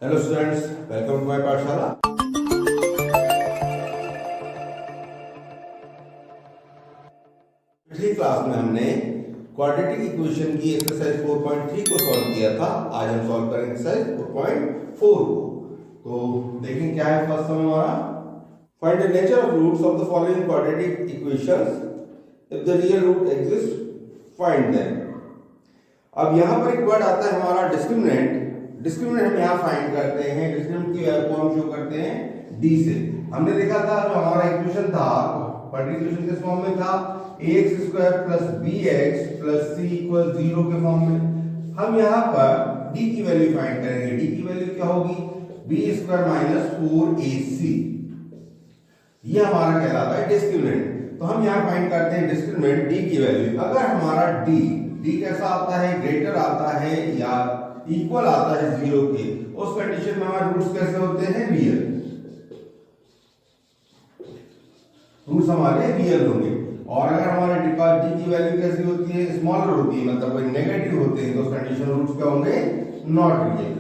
Hello students, welcome to my Pathshala. पिछली class में हमने क्वाड्रेटिक इक्वेशन की एक्सरसाइज 4.3 को सॉल्व किया था। आज हम सॉल्व करेंगे एक्सरसाइज 4.4 को। तो देखें क्या है फर्स्ट सम हमारा। Find the nature of roots of the following quadratic equations, if the real root exist find them. अब यहाँ पर एक वर्ड आता है हमारा डिस्क्रिमिनेंट। डिस्क्रिमिनेंट हम यहाँ फाइंड करते हैं, डिस्क्रिमिनेंट की वैल्यू को हम शो करते हैं डी से। हमने देखा था जो हमारा इक्वेशन था, क्वाड्रेटिक इक्वेशन किस फॉर्म में था, ax square plus bx plus c equal 0 के फॉर्म में। हम यहाँ पर d की वैल्यू फाइंड करेंगे। d की वैल्यू क्या होगी, b स्क्वायर माइनस 4ac। ये हमारा कहलाता है डिस्क्रिमिनेंट। तो हम यहाँ फाइंड करते हैं डिस्क्रिमिनेंट d की वैल्यू। अगर हमारा d कैसा आता है, ग्रेटर आता है या इक्वल आता है 0 के, उस कंडीशन में हमारे रूट्स कैसे होते हैं, रियल। रूट्स हमारे रियल होंगे। और अगर हमारे डी की वैल्यू कैसी होती है, स्मॉलर होती है, मतलब कोई नेगेटिव होते हैं, तो उस कंडीशन रूट्स क्या होंगे, नॉट रियल।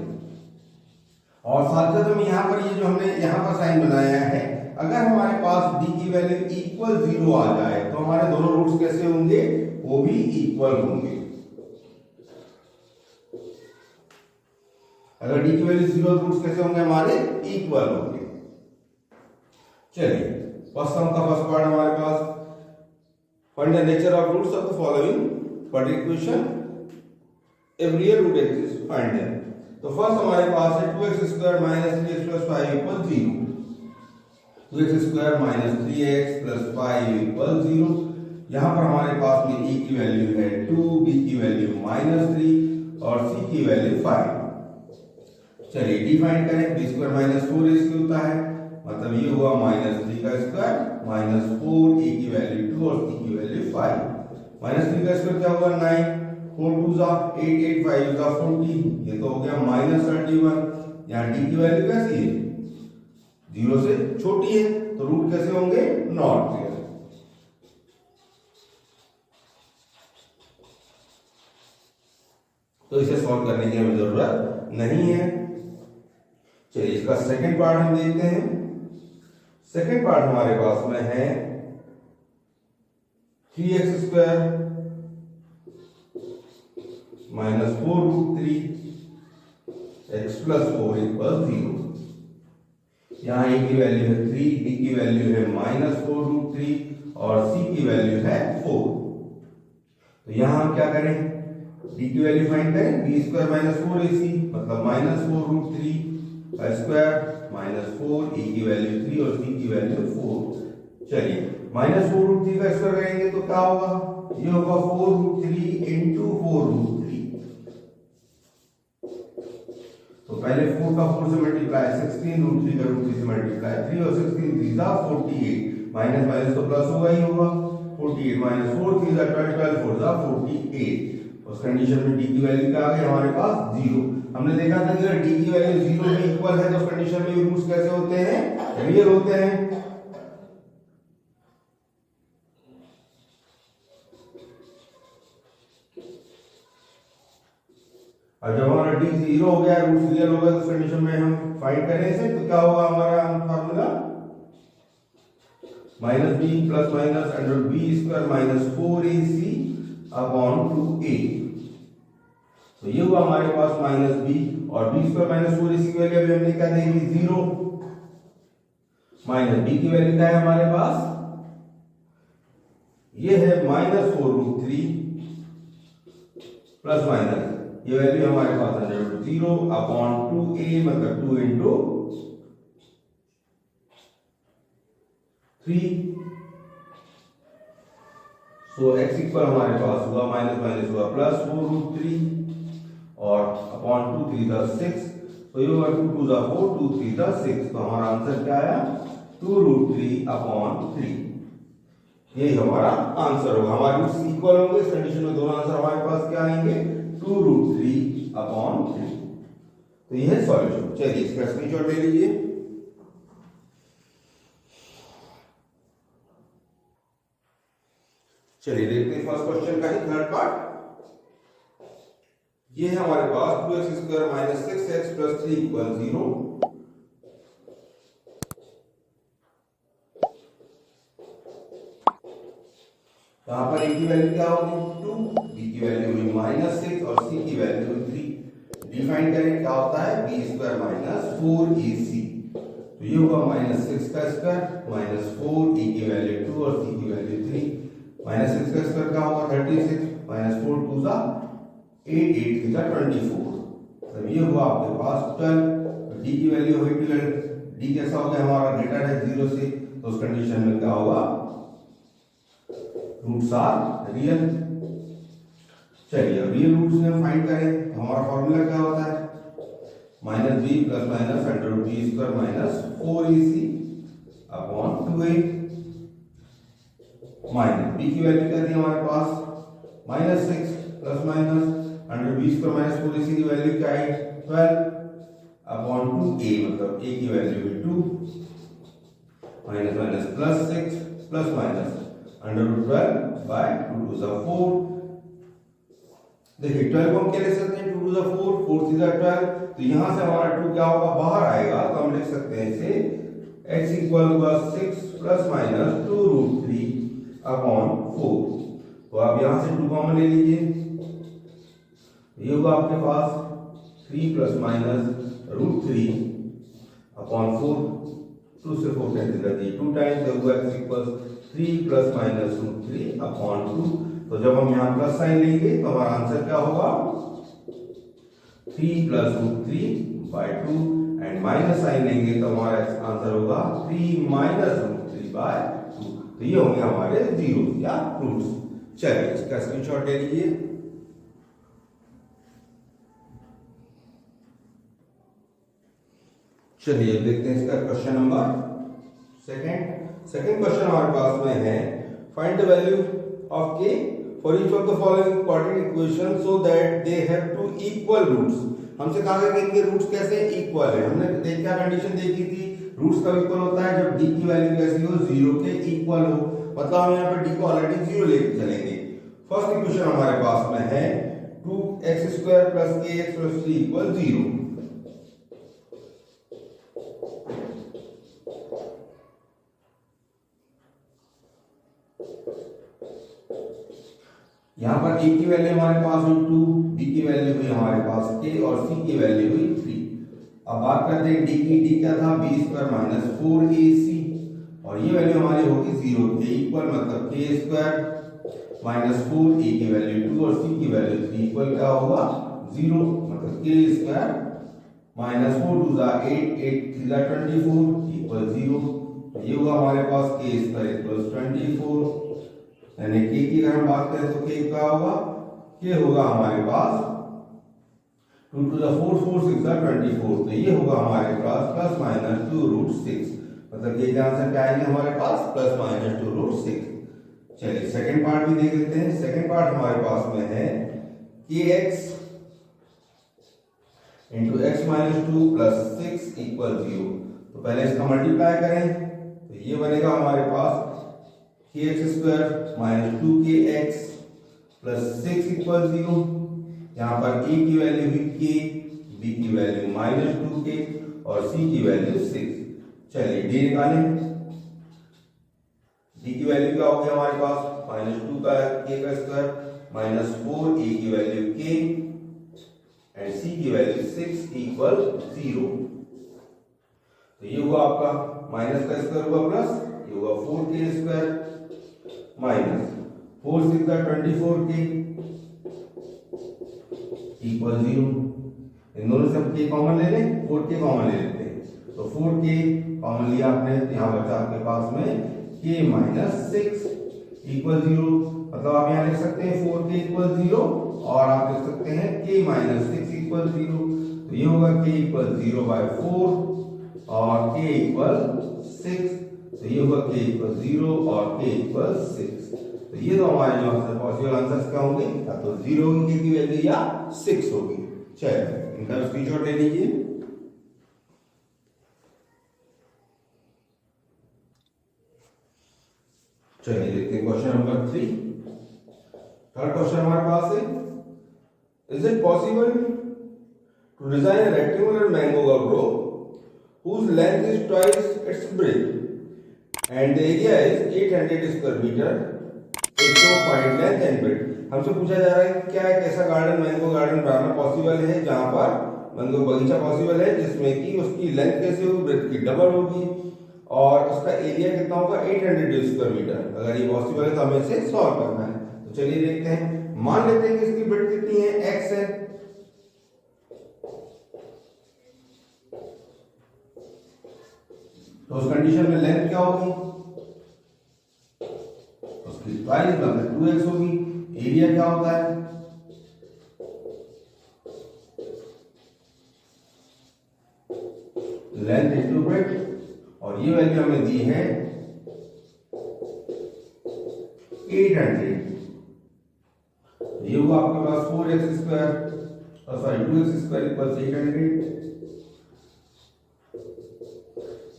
और साथ साथ हम यहाँ पर ये जो हमने यहाँ पर साइन बनाया है, अगर हमारे पास डी की वैल्यू इक्वल 0 आ जाए तो हमारे दोनों रूट्स कैसे होंगे, वो भी इक्वल होंगे। अगर डी की वैल्यू 0 रूट्स कैसे होंगे, हमारे इक्वल होंगे। चलिए फर्स्ट सम का फर्स्ट पार्ट हमारे पास, find the nature of roots of the following quadratic equation, if real root exist find them. तो फर्स्ट हमारे पास है 2x square minus 3x plus 5 equal 0। 2x square minus 3x plus 5 equal 0। यहां पर हमारे पास में a की वैल्यू है 2, b की वैल्यू -3 और c की वैल्यू 5। चलिए डी फाइंड करें। बी स्क्वायर माइनस 4ac होता है, मतलब ये हुआ -3 का स्क्वायर माइनस 4, a की वैल्यू 2 और c की वैल्यू 5। -3 का स्क्वायर क्या होगा, 9, 4 2 जा 8, 8 5 जा 40, ये तो हो गया -31। यहाँ डी की वैल्यू कैसी है, 0 से छोटी है, तो रूट कैसे होंगे, नॉट रियल। तो इसे सॉल्व करने की हमें जरूरत नहीं है। चलिए इसका सेकंड पार्ट हम देखते हैं। सेकंड पार्ट हमारे पास में है 3x square minus 4 root 3 x plus 4 equal 0। यहां a की वैल्यू है 3, b की वैल्यू है -4 रूट 3 और c की वैल्यू है 4। तो यहां हम क्या करें, d की वैल्यू फाइंड करें। b स्क्वायर माइनस 4ac मतलब -4 रूट 3 का स्क्वायर -4, a की वैल्यू 3 और c की वैल्यू 4। चलिए -4 रूट 3 का स्क्वायर करेंगे तो क्या होगा, ये होगा 4 रूट 3 इंटू 4 रूट 3। तो पहले 4 का 4 से मल्टीप्लाई 16, रूट 3 का रूट 3 से मल्टीप्लाई 3 और 16 3 जा 48, माइनस माइनस तो प्लस होगा ही होगा। 48 माइनस 4 3 जा 12, 12 4 जा 48। उस कंडीशन में डी की वैल्यू क्या आ गई हमारे पास, 0। हमने देखा था कि अगर डी की वैल्यू 0 के इक्वल है तो उस कंडीशन में रूट्स कैसे होते हैं, रियल होते हैं। और जब हमारा डी 0 हो गया, रूट्स रियल हो गए, तो उस कंडीशन में हम फाइंड करें इसे, तो क्या होगा हमारा formula, -b plus minus under b square minus 4ac upon 2a। तो ये हुआ हमारे पास -b और b स्क्वायर माइनस 4ac की वैल्यू अभी हमने क्या देखी, 0। माइनस b की वैल्यू क्या है हमारे पास, ये है -4 रूट 3 प्लस माइनस ये वैल्यू हमारे पास है 0 अपॉन 2a मतलब 2 इंटू 3। सो x इक्वल हमारे पास हुआ माइनस माइनस हुआ प्लस 4 रूट 3 और अपॉन 2 3 जा 6, तो ये होगा 2 2 जा 4 2 3 जा 6। तो हमारा आंसर क्या आया, 2 रूट 3 अपॉन 3। यही हमारा आंसर होगा। हमारे रूट्स इक्वल होंगे, इस कंडीशन में दोनों आंसर हमारे पास क्या आएंगे, 2 रूट 3 अपॉन 3। तो ये है सॉल्यूशन। चलिए इसका स्क्रीनशॉट ले लीजिए। चलिए देखते हैं फर्स्ट क्वेश्चन का ही थर्ड पार्ट। ये है हमारे पास 2x² minus 6x plus 3 equal 0। यहाँ पर a की वैल्यू क्या होगी 2, b की वैल्यू हुई -6 और c की वैल्यू हुई 3। डिफाइन करें क्या होता है b² माइनस 4ac। तो ये होगा -6 का स्क्वायर माइनस 4, a की वैल्यू 2 और c की वैल्यू 3। -6 का स्क्वायर क्या होगा 36 माइनस 4 2 सा 8 8 3 सा 24। तब ये हुआ आपके पास 12। d की वैल्यू हुई 12। d कैसा हो गया हमारा ग्रेटर है 0 से, तो उस कंडीशन में क्या होगा रूट्स आर रियल। चलिए अब रियल रूट्स में फाइंड करें तो हमारा फॉर्मूला क्या होता है -b plus minus √b² minus 4ac upon 2a। Minus b की वैल्यू क्या दी हमारे पास -6 plus minus √b² minus 4ac की वैल्यू क्या है 12 अपॉन 2a, मतलब a की वैल्यू है 2 minus minus plus 6 plus minus √12 by 2 to the 4। देखिए 12 को हम क्या लिख सकते हैं 2 टू द 4, 4 3 द 12। तो यहां से हमारा 2 क्या होगा बाहर आएगा, तो हम लिख सकते हैं इसे x इक्वल होगा 6 प्लस माइनस 2√3 अपॉन 4। तो आप यहां से 2 कॉमन ले लीजिए, ये होगा आपके पास 3 प्लस माइनस √3 अपॉन 4। 2 से 4 कैंसिल कर दिए 2 टाइम्स, तो होगा x equal 3 plus minus √3 upon 2। तो जब हम यहाँ प्लस साइन लेंगे तो हमारा आंसर क्या होगा 3 plus √3 by 2, and minus sign लेंगे तो हमारा आंसर होगा 3 माइनस √3 बाय 2। तो ये होंगे हमारे जीरो या रूट्स। चलिए इसका स्क्रीनशॉट ले लीजिए। चलिए देखते हैं इसका क्वेश्चन नंबर सेकंड क्वेश्चन हमारे पास में है find the value of k for each of the following quadratic equation so that they have two equal roots. हमसे कहा गया कि इनके रूट्स कैसे इक्वल है। हमने क्या कंडीशन देखी थी रूट्स कब इक्वल होता है जब d की वैल्यू कैसी हो 0 के इक्वल हो, मतलब हम यहाँ पे d को ऑलरेडी 0 लेके चलेंगे। फर्स्ट इक्वेशन हमारे पास में है 2x² plus kx plus 3 equal 0। यहाँ पर a की वैल्यू हमारे पास हुई 2, b की वैल्यू हुई हमारे पास k और c की वैल्यू हुई 3। अब बात करते हैं d की। d क्या था b² माइनस 4ac और ये वैल्यू हमारी होगी 0 के इक्वल, मतलब k² माइनस 4, a की वैल्यू 2 और c की वैल्यू 3 इक्वल क्या होगा 0, मतलब k² माइनस 4 2 ज़ा 8 8 3 ज़ा 24 इक्वल 0। ये हुआ हमारे पास k² इक्वल 24, यानी k की अगर हम बात करें तो k क्या होगा k होगा हमारे पास 2 टू द 4 4 6 ज़ा 24। तो ये होगा हमारे पास प्लस माइनस 2√6, मतलब ये आंसर क्या आएंगे हमारे पास प्लस माइनस 2√6। चलिए सेकंड पार्ट भी देख लेते हैं। सेकंड पार्ट हमारे पास में है kx into x minus 2 plus 6 equal 0। तो पहले इसका मल्टीप्लाई करें तो ये बनेगा हमारे पास kx² minus 2kx plus 6 equal 0। यहाँ पर a की वैल्यू हुई k, b की वैल्यू माइनस 2k और c की वैल्यू 6। चलिए d निकालें। d की वैल्यू क्या होगी हमारे पास माइनस 2 का k का स्क्वायर माइनस 4, a की वैल्यू k एंड c की वैल्यू 6 इक्वल 0। तो ये हुआ आपका माइनस का स्क्वायर हुआ प्लस, ये हुआ 4k² माइनस 4 6 का 24k इक्वल 0। इन दोनों से हम k कॉमन ले लें, 4k कॉमन ले लेते हैं। तो 4k कॉमन लिया आपने, यहाँ बचा आपके पास में k माइनस 6 इक्वल 0, मतलब आप यहाँ लिख सकते हैं 4k इक्वल 0 और आप लिख सकते हैं k माइनस 6 इक्वल 0। तो ये होगा k इक्वल 0 बाय 4 और k इक्वल 6। तो ये होगा k इक्वल 0 और k इक्वल 6। तो ये तो हमारे जो आंसर पॉसिबल आंसर्स क्या होंगे, या तो 0 होगी k की वैल्यू या 6 होगी। चलिए इनका स्क्रीनशॉट ले लीजिए। चलिए देखते हैं क्वेश्चन नंबर 3। थर्ड क्वेश्चन हमारे पास है Is it possible to design a rectangular mango grow whose length is twice its breadth and the area is 800 square meter? एक तो फाइंड लेंथ एंड ब्रेड्थ। हमसे पूछा जा रहा है कि क्या एक ऐसा गार्डन मैंगो गार्डन बनाना पॉसिबल है जहां पर मैंगो बगीचा पॉसिबल है जिसमें कि उसकी लेंथ कैसे होगी, ब्रेड्थ की डबल होगी और उसका एरिया कितना होगा 800 स्क्वायर मीटर। अगर ये पॉसिबल है तो हमें इसे सॉल्व करना है। तो चलिए देखते हैं। मान लेते हैं कि इसकी ब्रेड्थ कितनी है, x है। तो उस कंडीशन में लेंथ क्या होगी, उसकी ट्वाइस मतलब 2x होगी। एरिया क्या होता है, लेंथ इंटू ब्रेड्थ और ये वैल्यू हमें दी है 800। ये हुआ आपके पास 4x square sorry 2x square equals 800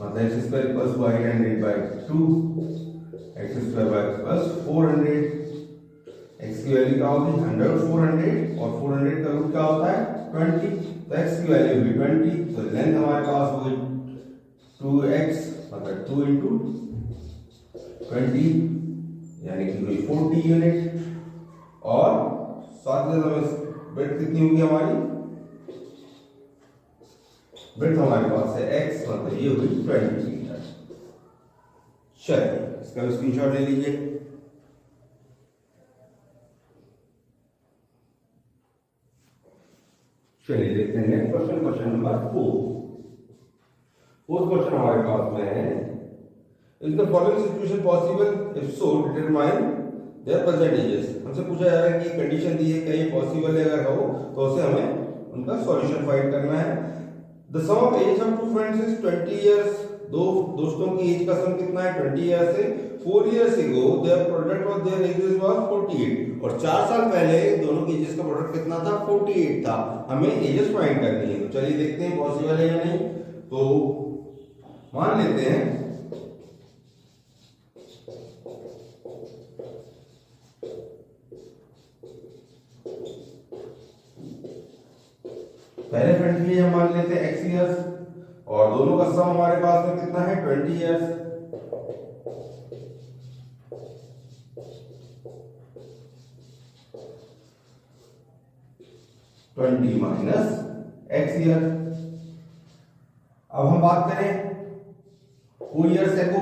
मतलब x square equals 800 by 2 x square by plus 400। x की वैल्यू क्या होगी 100 400 और 400 का रूट क्या होता है 20। तो x की वैल्यू भी 20। तो लेंथ हमारे पास होगी 2x मतलब 2 इंटू 20 यानी कि कोई 40 यूनिट और साथ में ब्रेड्थ कितनी होगी हमारी, ब्रेड्थ हमारे पास है x मतलब ये होगी 20 मीटर। चलिए इसका स्क्रीनशॉट ले लीजिए। चलिए देखते हैं next question, question number 4। Fourth question हमारे पास में है, is the following situation possible, if so determine there percentages. हमसे पूछा जा रहा है कि कंडीशन दी है क्या ये पॉसिबल है, अगर हो तो उसे हमें उनका सॉल्यूशन फाइंड करना है। The sum of age of two friends is 20 years. दो दोस्तों की एज का सम कितना है 20 इयर्स है। 4 years ago their product of their edges was 48 और 4 साल पहले दोनों की एजेस का प्रोडक्ट कितना था 48 था। हमें एजेस फाइंड करनी है। तो चलिए देखते हैं पॉसिबल है या नहीं। तो मान लेते हैं पहले फ्रेंड के लिए हम मान लेते हैं x इयर्स और दोनों का सम हमारे पास में कितना है 20 इयर्स। Minus x year. अब हम बात करें 4 इयर्स अगो,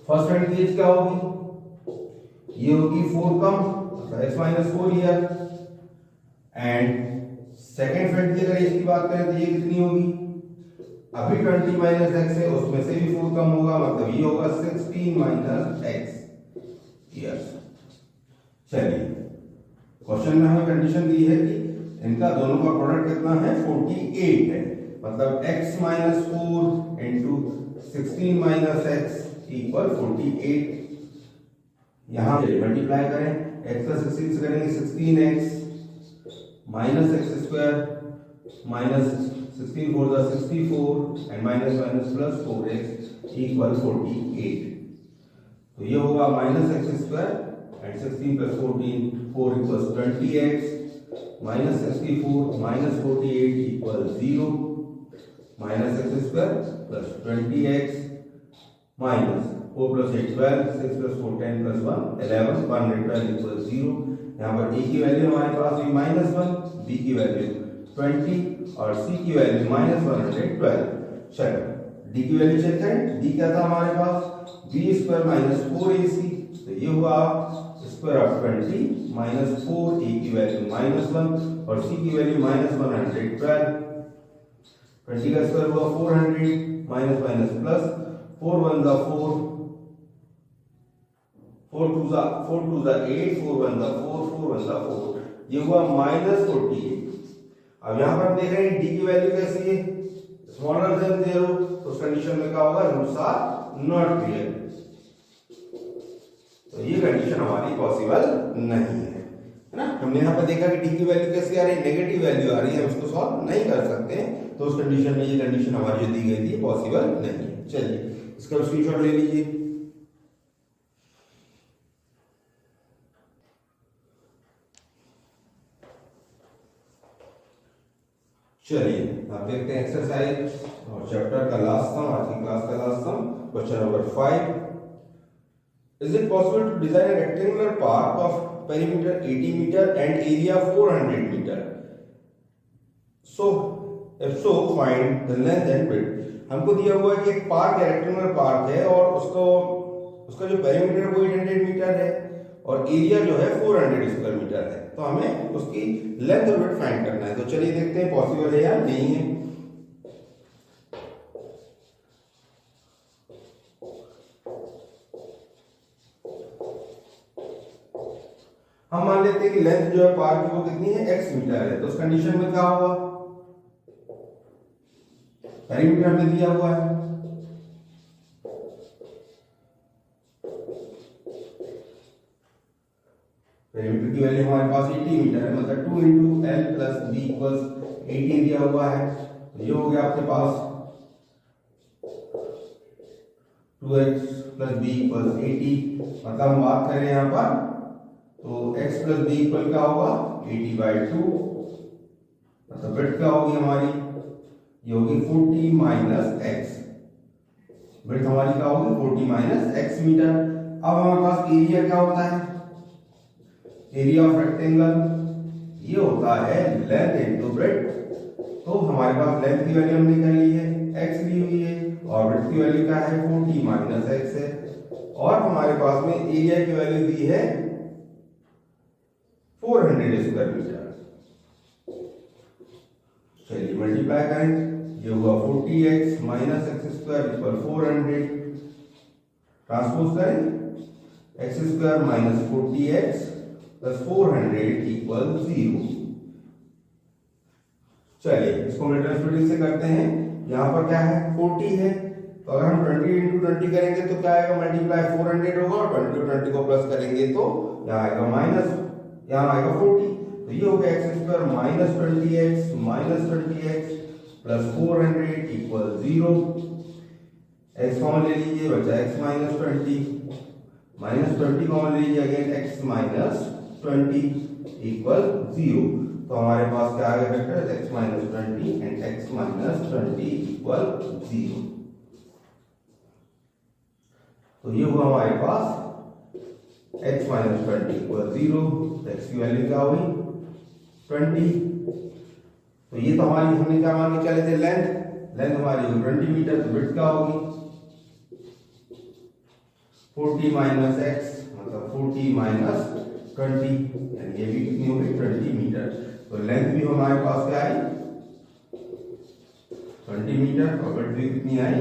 फर्स्ट फ्रेंड की एज क्या होगी, ये होगी 4 कम x minus 4 year and second friend की अगर एज की बात करें तो ये कितनी होगी, अभी 20 माइनस x है उसमें से भी 4 कम होगा मतलब ये होगा 16 माइनस x ईयर्स। चलिए क्वेश्चन में हमें कंडीशन दी है कि इनका दोनों का प्रोडक्ट कितना है 48 है मतलब x minus 4 into 16 minus x equal 48। यहां पे मल्टीप्लाई करें x का 16 से करेंगे 16x minus x square minus 16 4 the 64 and minus minus plus 4x equal 48। तो ये होगा minus x square and 16 plus 14 4 equals 20x minus 64 minus 48 equal 0 minus x square plus 20x minus 4 plus 8 12 6 plus 4 10 plus 1 11 112 equal 0। यहाँ पर a की value हमारे पास हुई minus 1, b की value 20 और c की वैल्यू माइनस 112। चलो d की वैल्यू चेक करें, d क्या था हमारे पास b स्क्वायर माइनस 4ac तो ये हुआ स्क्वायर ऑफ 20 माइनस 4 a की वैल्यू माइनस 1 और c की वैल्यू माइनस 112। 20 का स्क्वायर हुआ 400 माइनस माइनस प्लस 4 1 दा 4 4 2 दा 8 4 1 दा 4 4 1 दा 4 ये हुआ माइनस 48। अब यहाँ पर देख रहे हैं d की वैल्यू कैसी है स्मॉलर देन 0 तो उस कंडीशन में क्या होगा रूट्स आर नॉट रियल। तो ये कंडीशन हमारी पॉसिबल नहीं है ना। हमने यहाँ पर देखा कि d की वैल्यू कैसी आ रही है नेगेटिव वैल्यू आ रही है, हम इसको सॉल्व नहीं कर सकते तो उस कंडीशन में ये कंडीशन हमारी जो दी गई थी पॉसिबल नहीं है। चलिए इसका स्क्रीनशॉट ले लीजिए। चलिए आप देखते हैं एक्सरसाइज और चैप्टर का लास्ट सम, आज की क्लास का last sum, question number 5। Is it possible to design a rectangular park of perimeter 80 meter and area 400 meter? So, if so, find the length and width. हमको दिया हुआ है कि एक पार्क है, रेक्टेंगुलर पार्क है और उसका जो पेरीमीटर है वो 800 मीटर है और एरिया जो है 400 स्क्वायर मीटर है। तो हमें उसकी लेंथ और विड्थ फाइंड करना है। तो चलिए देखते हैं पॉसिबल है या नहीं है। हम मान लेते हैं कि लेंथ जो है पार्क की वो कितनी है, x मीटर है। तो उस कंडीशन में क्या होगा, पेरीमीटर में दिया हुआ है, पेरीमीटर की वैल्यू हमारे पास 80 मीटर है, मतलब 2 × L + B = 80 दिया हुआ है। तो ये हो गया आपके पास 2x + b = 80। मतलब हम बात करें यहाँ पर तो x + b इक्वल क्या होगा 80/2, मतलब विड्थ क्या होगी हमारी, ये होगी 40 - x, विड्थ हमारी क्या होगी 40 - x मीटर। अब हमारे पास एरिया क्या होता है, एरिया ऑफ रेक्टेंगल ये होता है लेंथ इनटू ब्रेड्थ। तो हमारे पास लेंथ की वैल्यू हमने कर ली है, x ली हुई है और ब्रेड्थ की वैल्यू क्या है 40 - x है और हमारे पास में एरिया की वैल्यू दी है 400 स्क्वायर मीटर। चलिए मल्टीप्लाई करें, ये हुआ 40x - x² = 400, ट्रांसपोज करें x² - 40x + 400 = 0। चलिए इसको हम रिटर्न स्प्लिटिंग से करते हैं। यहाँ पर क्या है 40 है, तो अगर हम 20 × 20 करेंगे तो क्या आएगा, मल्टीप्लाई 400 होगा और 20 20 को प्लस करेंगे तो यहाँ आएगा माइनस, यहाँ आएगा 40। तो ये हो गया x² - 20x + 400 = 0। x कॉमन ले लीजिए, बचा x - 20 -20 कॉमन ले लीजिए, अगेन x - 20 = 0। तो हमारे पास क्या आ गया वेक्टर x - 20 एंड x - 20 = 0। तो ये हुआ हमारे पास x - 20 = 0, x की वैल्यू क्या हुई 20। तो ये तो हमारी हमने क्या मान के चले थे लेंथ हमारी होगी 20 मीटर, तो विड्थ क्या होगी 40 - x, मतलब 40 - 20, यानी ये भी कितनी होगी 20 मीटर। तो लेंथ भी हमारे पास क्या आई 20 मीटर और विड्थ भी कितनी आई।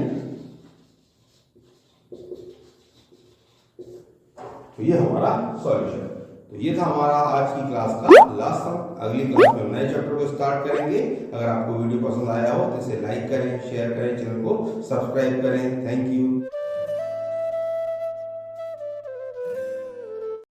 तो ये हमारा सॉल्यूशन। तो ये था हमारा आज की क्लास का लास्ट सम। अगली क्लास में नए चैप्टर को स्टार्ट करेंगे। अगर आपको वीडियो पसंद आया हो तो इसे लाइक करें, शेयर करें, चैनल को सब्सक्राइब करें। Thank you.